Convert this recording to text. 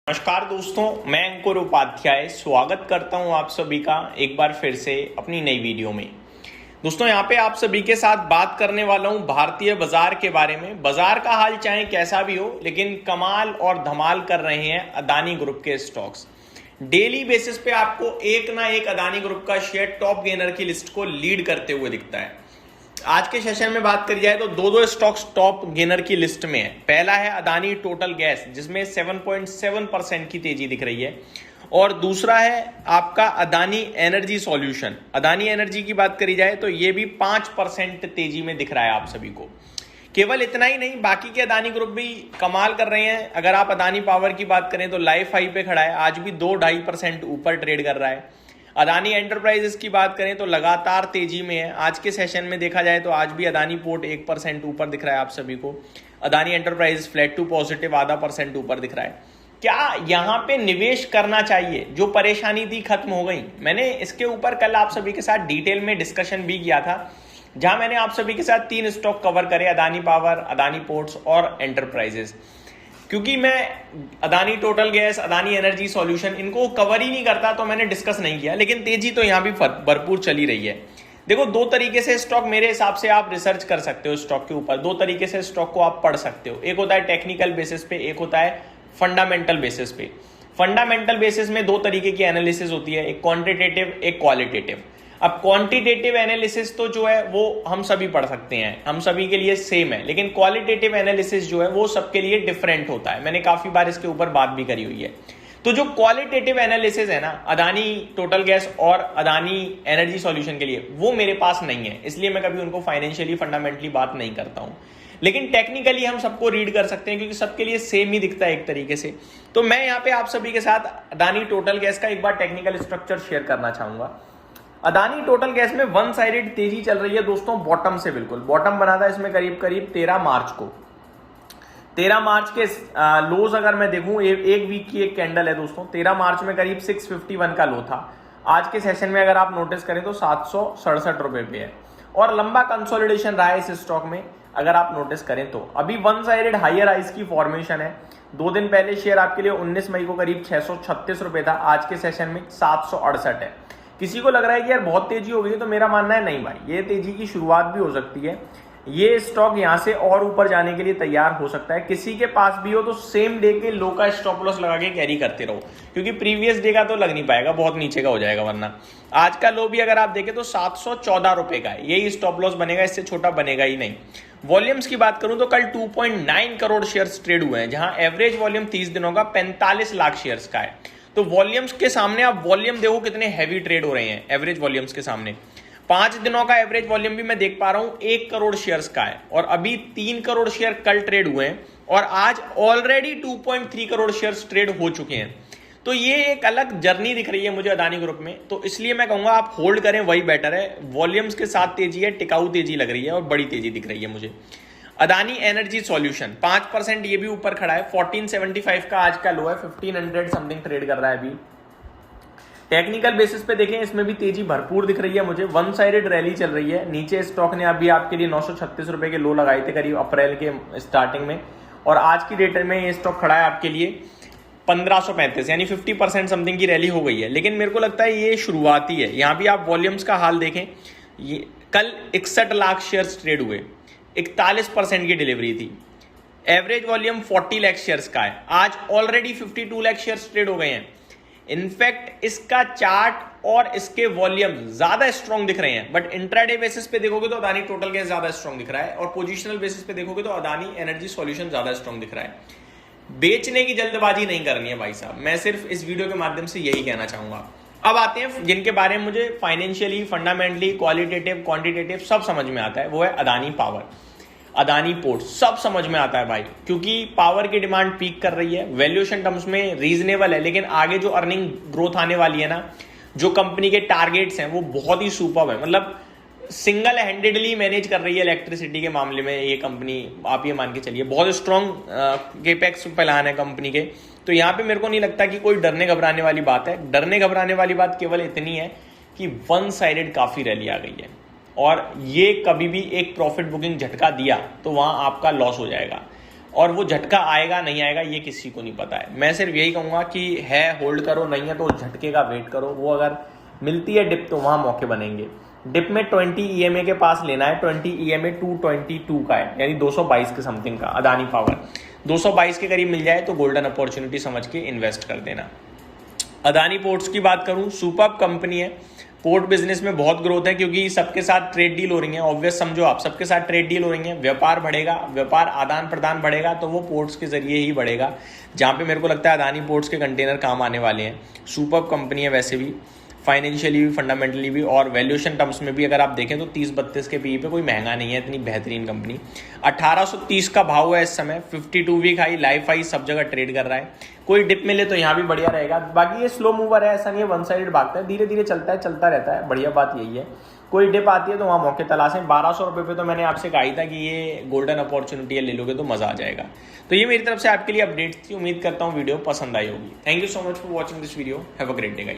नमस्कार दोस्तों, मैं अंकुर उपाध्याय स्वागत करता हूं आप सभी का एक बार फिर से अपनी नई वीडियो में। दोस्तों यहाँ पे आप सभी के साथ बात करने वाला हूं भारतीय बाजार के बारे में। बाजार का हाल चाहे कैसा भी हो, लेकिन कमाल और धमाल कर रहे हैं अदानी ग्रुप के स्टॉक्स। डेली बेसिस पे आपको एक ना एक अदानी ग्रुप का शेयर टॉप गेनर की लिस्ट को लीड करते हुए दिखता है। आज के सेशन में बात करी जाए तो दो स्टॉक्स टॉप गेनर की लिस्ट में है। पहला है अदानी टोटल गैस, जिसमें 7.7% की तेजी दिख रही है, और दूसरा है आपका Adani energy solution. Adani energy की बात करी जाए तो ये भी 5% तेजी में दिख रहा है आप सभी को। केवल इतना ही नहीं, बाकी के अदानी ग्रुप भी कमाल कर रहे हैं। अगर आप अदानी पावर की बात करें तो लाइफ हाई पे खड़ा है, आज भी 2-2.5% ऊपर ट्रेड कर रहा है। अदानी एंटरप्राइजेस की बात करें तो लगातार तेजी में है। आज के सेशन में देखा जाए तो आज भी अदानी पोर्ट 1% ऊपर दिख रहा है आप सभी को। Adani Enterprises flat to positive 0.5% ऊपर दिख रहा है। क्या यहाँ पे निवेश करना चाहिए? जो परेशानी थी खत्म हो गई। मैंने इसके ऊपर कल आप सभी के साथ डिटेल में डिस्कशन भी किया था, जहां मैंने आप सभी के साथ 3 स्टॉक कवर करे, अदानी पावर, अदानी पोर्ट्स और एंटरप्राइजेस। क्योंकि मैं Adani total gas, Adani energy solution इनको कवर ही नहीं करता तो मैंने डिस्कस नहीं किया, लेकिन तेजी तो यहां भी भरपूर चली रही है। देखो, 2 तरीके से स्टॉक मेरे हिसाब से आप रिसर्च कर सकते हो स्टॉक के ऊपर। 2 तरीके से स्टॉक को आप पढ़ सकते हो। एक होता है टेक्निकल बेसिस पे, एक होता है फंडामेंटल बेसिस पे। फंडामेंटल बेसिस में 2 तरीके की एनालिसिस होती है, एक क्वांटिटेटिव, एक क्वालिटेटिव। अब क्वांटिटेटिव एनालिसिस तो जो है वो हम सभी पढ़ सकते हैं, हम सभी के लिए सेम है, लेकिन क्वालिटेटिव एनालिसिस जो है वो सबके लिए डिफरेंट होता है। मैंने काफी बार इसके ऊपर बात भी करी हुई है। तो जो क्वालिटेटिव एनालिसिस है ना अदानी टोटल गैस और अदानी एनर्जी सॉल्यूशन के लिए, वो मेरे पास नहीं है, इसलिए मैं कभी उनको फाइनेंशियली फंडामेंटली बात नहीं करता हूं। लेकिन टेक्निकली हम सबको रीड कर सकते हैं, क्योंकि सबके लिए सेम ही दिखता है एक तरीके से। तो मैं यहाँ पे आप सभी के साथ अदानी टोटल गैस का एक बार टेक्निकल स्ट्रक्चर शेयर करना चाहूंगा। अदानी टोटल गैस में 1 साइडेड तेजी चल रही है दोस्तों, बॉटम से। बिल्कुल बॉटम बना था इसमें करीब 13 मार्च को। 13 मार्च के लोज अगर मैं देखूं, एक वीक की एक कैंडल है दोस्तों। 13 मार्च में करीब 651 का लो था। आज के सेशन में अगर आप नोटिस करें तो 767 रुपए पे है, और लंबा कंसोलिडेशन रहा है इस स्टॉक में। अगर आप नोटिस करें तो अभी 1 साइडेड हायर हाइज की फॉर्मेशन है। 2 दिन पहले शेयर आपके लिए 19 मई को करीब 636 रुपए था, आज के सेशन में 768 है। किसी को लग रहा है कि यार बहुत तेजी हो गई है, तो मेरा मानना है नहीं भाई, ये तेजी की शुरुआत भी हो सकती है। ये स्टॉक यहां से और ऊपर जाने के लिए तैयार हो सकता है। किसी के पास भी हो तो सेम डे के लो का स्टॉप लॉस लगा के कैरी करते रहो, क्योंकि प्रीवियस डे का तो लग नहीं पाएगा, बहुत नीचे का हो जाएगा। वरना आज का लो भी अगर आप देखें तो 714 रुपए का है, यही स्टॉप लॉस बनेगा, इससे छोटा बनेगा ही नहीं। वॉल्यूम्स की बात करूं तो कल 2.9 करोड़ शेयर्स ट्रेड हुए हैं, जहां एवरेज वॉल्यूम 30 दिनों का 45 लाख शेयर्स का है। तो वॉल्यूम्स के सामने आप वॉल्यूम देखो कितने हैवी ट्रेड हो रहे हैं एवरेज वॉल्यूम्स के सामने। 5 दिनों का एवरेज वॉल्यूम भी मैं देख पा रहा हूं 1 करोड़ शेयर्स का है, और अभी 3 करोड़ शेयर कल ट्रेड हुए हैं, और आज ऑलरेडी 2.3 करोड़ शेयर्स ट्रेड हो चुके हैं। तो ये एक अलग जर्नी दिख रही है मुझे अदानी ग्रुप में। तो इसलिए मैं कहूंगा आप होल्ड करें, वही बेटर है। वॉल्यूम्स के साथ तेजी है, टिकाऊ तेजी लग रही है, और बड़ी तेजी दिख रही है मुझे। अदानी एनर्जी सॉल्यूशन 5% ये भी ऊपर खड़ा है। 1475 का आज का लो है, 1500 समथिंग ट्रेड कर रहा है अभी। टेक्निकल बेसिस पे देखें, इसमें भी तेजी भरपूर दिख रही है मुझे। 1 साइडेड रैली चल रही है। नीचे स्टॉक ने अभी आपके लिए 936 रुपए के लो लगाए थे करीब अप्रैल के स्टार्टिंग में, और आज की डेट में ये स्टॉक खड़ा है आपके लिए 1535, यानी 50% समथिंग की रैली हो गई है। लेकिन मेरे को लगता है ये शुरुआती है। यहाँ भी आप वॉल्यूम्स का हाल देखें, ये कल 61 लाख शेयर्स ट्रेड हुए, 41% की डिलीवरी थी। एवरेज वॉल्यूम 40 लाख शेयर्स का है, आज ऑलरेडी 52 लाख शेयर्स ट्रेड हो गए हैं। इनफैक्ट इसका चार्ट और इसके वॉल्यूम ज्यादा स्ट्रॉन्ग दिख रहे हैं, बट इंट्राडे बेसिस पे देखोगे तो अदानी टोटल गैस ज्यादा स्ट्रॉन्ग दिख रहा है, और पोजिशनल बेसिस पे देखोगे तो अदानी एनर्जी सॉल्यूशन ज्यादा स्ट्रॉन्ग दिख रहा है। बेचने की जल्दबाजी नहीं करनी है भाई साहब, मैं सिर्फ इस वीडियो के माध्यम से यही कहना चाहूंगा। अब आते हैं जिनके बारे में मुझे फाइनेंशियली, फंडामेंटली, क्वालिटेटिव, क्वांटिटेटिव सब समझ में आता है, वो है अदानी पावर, अदानी पोर्ट। सब समझ में आता है भाई, क्योंकि पावर की डिमांड पीक कर रही है, वैल्यूएशन टर्म्स में रीजनेबल है, लेकिन आगे जो अर्निंग ग्रोथ आने वाली है ना, जो कंपनी के टारगेट्स हैं वो बहुत ही सुपर्ब है। मतलब सिंगल हैंडेडली मैनेज कर रही है इलेक्ट्रिसिटी के मामले में ये कंपनी, आप ये मान के चलिए। बहुत स्ट्रॉन्ग केपेक्स प्लान है कंपनी के। तो यहाँ पे मेरे को नहीं लगता कि कोई डरने घबराने वाली बात है। डरने घबराने वाली बात केवल इतनी है कि 1 साइडेड काफी रैली आ गई है, और ये कभी भी एक प्रॉफिट बुकिंग झटका दिया तो वहां आपका लॉस हो जाएगा। और वो झटका आएगा नहीं आएगा ये किसी को नहीं पता है। मैं सिर्फ यही कहूँगा कि है होल्ड करो, नहीं है तो झटके का वेट करो। वो अगर मिलती है डिप तो वहाँ मौके बनेंगे। डिप में 20 EMA के पास लेना है, 20 EMA 222 का है, यानी 222 के समथिंग का। अदानी पावर 222 के करीब मिल जाए तो गोल्डन अपॉर्चुनिटी समझ के इन्वेस्ट कर देना। अदानी पोर्ट्स की बात करूं, सुपर्ब कंपनी है। पोर्ट बिजनेस में बहुत ग्रोथ है क्योंकि सबके साथ ट्रेड डील हो रही है। ऑब्वियस समझो आप, सबके साथ ट्रेड डील हो रही है, व्यापार बढ़ेगा, व्यापार आदान प्रदान बढ़ेगा तो वो पोर्ट्स के जरिए ही बढ़ेगा। जहाँ पे मेरे को लगता है अदानी पोर्ट्स के कंटेनर काम आने वाले हैं। सुपर्ब कंपनी है वैसे भी, फाइनेंशियली भी, फंडामेंटली भी, और वैल्यूएशन टर्म्स में भी अगर आप देखें तो 30-32 के पीई पे कोई महंगा नहीं है, इतनी बेहतरीन कंपनी। 1830 का भाव है इस समय, 52 वीक हाई, लाइफ हाई सब जगह ट्रेड कर रहा है। कोई डिप मिले तो यहाँ भी बढ़िया रहेगा। बाकी ये स्लो मूवर है, ऐसा नहीं है वन साइडेड भागता है, धीरे धीरे चलता है, चलता रहता है। बढ़िया बात यही है, कोई डिप आती है तो वहाँ मौके तलाशें। 1200 रुपये पे तो मैंने आपसे कहा था कि ये गोल्डन अपॉर्चुनिटी है, ले लोगे तो मजा आ जाएगा। तो ये मेरी तरफ से आपके लिए अपडेट थी। उम्मीद करता हूँ वीडियो पसंद आई होगी। Thank you so much for watching this video. Have a great day guys.